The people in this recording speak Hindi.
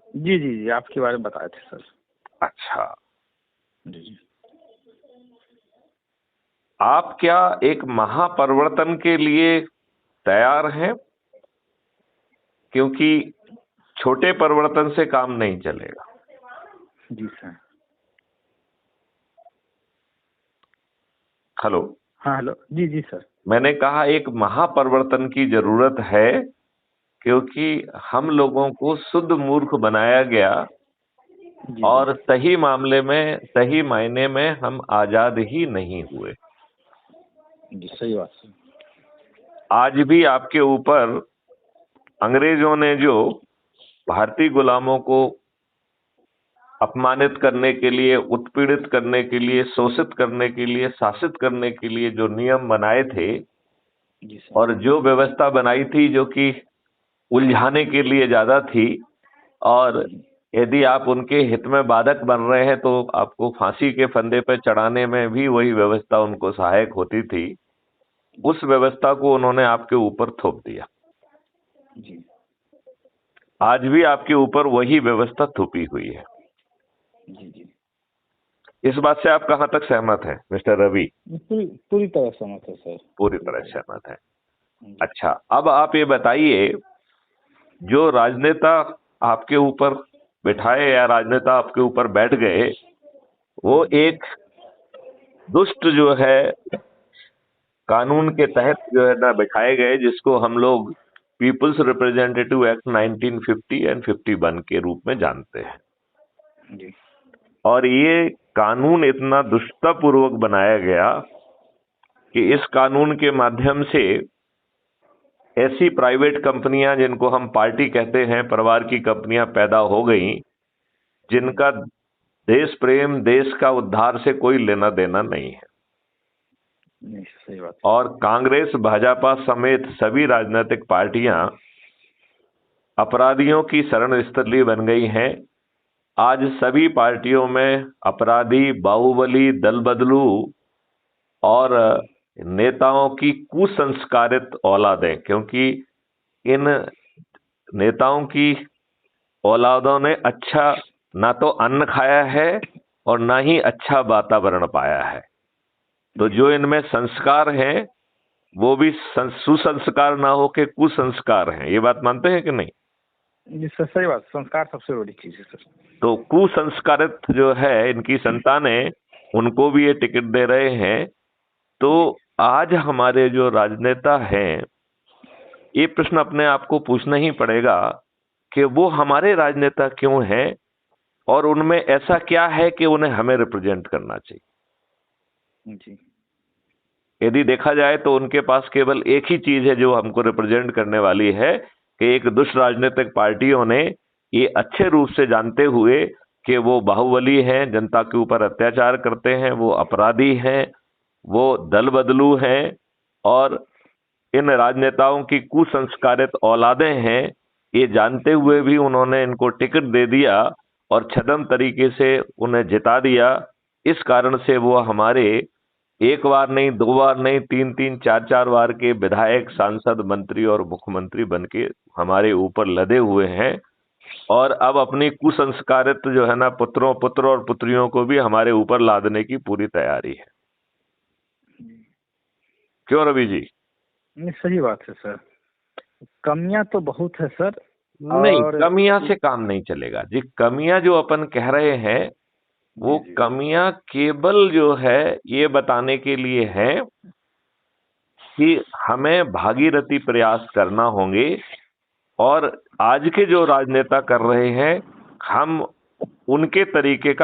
जी जी जी, आपके बारे में बताए थे सर। अच्छा, जी जी। आप क्या एक महापरिवर्तन के लिए तैयार हैं? क्योंकि छोटे परिवर्तन से काम नहीं चलेगा। जी सर। हेलो। हाँ हेलो, जी जी सर। मैंने कहा एक महापरिवर्तन की जरूरत है, क्योंकि हम लोगों को शुद्ध मूर्ख बनाया गया जी जी। और सही मामले में, सही मायने में हम आजाद ही नहीं हुए। जी सही बात सर। आज भी आपके ऊपर अंग्रेजों ने जो भारतीय गुलामों को अपमानित करने के लिए, उत्पीड़ित करने के लिए, शोषित करने के लिए, शासित करने के लिए जो नियम बनाए थे जी सर। और जो व्यवस्था बनाई थी, जो कि उलझाने के लिए ज्यादा थी, और यदि आप उनके हित में बाधक बन रहे हैं तो आपको फांसी के फंदे पर चढ़ाने में भी वही व्यवस्था उनको सहायक होती थी। उस व्यवस्था को उन्होंने आपके ऊपर थोप दिया। जी आज भी आपके ऊपर वही व्यवस्था थोपी हुई है। जी जी। इस बात से आप कहां तक सहमत हैं मिस्टर रवि? पूरी पूरी तरह सहमत है सर। पूरी तरह सहमत है। जी अच्छा, अब आप ये बताइए, जो राजनेता आपके ऊपर बिठाए या राजनेता आपके ऊपर बैठ गए, वो एक दुष्ट जो है कानून के तहत जो है ना बिठाए गए, जिसको हम लोग पीपुल्स रिप्रेजेंटेटिव एक्ट 1950 एंड 51 के रूप में जानते हैं। जी। और ये कानून इतना दुष्टतापूर्वक बनाया गया कि इस कानून के माध्यम से ऐसी प्राइवेट कंपनियां, जिनको हम पार्टी कहते हैं, परिवार की कंपनियां पैदा हो गई, जिनका देश प्रेम, देश का उद्धार से कोई लेना देना नहीं है। नहीं सही बात। और कांग्रेस, भाजपा समेत सभी राजनीतिक पार्टियां अपराधियों की शरण स्थली बन गई हैं। आज सभी पार्टियों में अपराधी, बाहुबली, दल बदलू और नेताओं की कुसंस्कारित औलादें, क्योंकि इन नेताओं की औलादों ने अच्छा ना तो अन्न खाया है और ना ही अच्छा वातावरण पाया है। तो जो इनमें संस्कार हैं वो भी सुसंस्कार ना हो के कुसंस्कार हैं। ये बात मानते हैं कि नहीं? जी सर सही बात, संस्कार सबसे बड़ी चीज है सर। तो कुसंस्कारित जो है इनकी संतानें, उनको भी ये टिकट दे रहे हैं। तो आज हमारे जो राजनेता हैं, ये प्रश्न अपने आप को पूछना ही पड़ेगा कि वो हमारे राजनेता क्यों हैं और उनमें ऐसा क्या है कि उन्हें हमें रिप्रेजेंट करना चाहिए। जी यदि देखा जाए तो उनके पास केवल एक ही चीज है जो हमको रिप्रेजेंट करने वाली है, कि एक दुष्ट राजनीतिक पार्टियों ने ये अच्छे रूप से जानते हुए कि वो बाहुबली हैं, जनता के ऊपर अत्याचार करते हैं, वो अपराधी हैं, वो दल बदलू हैं, और इन राजनेताओं की कुसंस्कारित औलादें हैं, ये जानते हुए भी उन्होंने इनको टिकट दे दिया और छद्म तरीके से उन्हें जिता दिया। इस कारण से वो हमारे एक बार नहीं, दो बार नहीं, तीन तीन, चार चार बार के विधायक, सांसद, मंत्री और मुख्यमंत्री बन के हमारे ऊपर लदे हुए हैं। और अब अपनी कुसंस्कारित जो है ना पुत्र और पुत्रियों को भी हमारे ऊपर लादने की पूरी तैयारी है। क्यों रवि जी? नहीं सही बात है सर। कमियां तो बहुत है सर। नहीं, और कमियां से काम नहीं चलेगा जी। कमियां जो अपन कह रहे हैं, वो जी जी कमियां केवल जो है ये बताने के लिए है कि हमें भागीरथी प्रयास करना होंगे। और आज के जो राजनेता कर रहे हैं, हम उनके तरीके का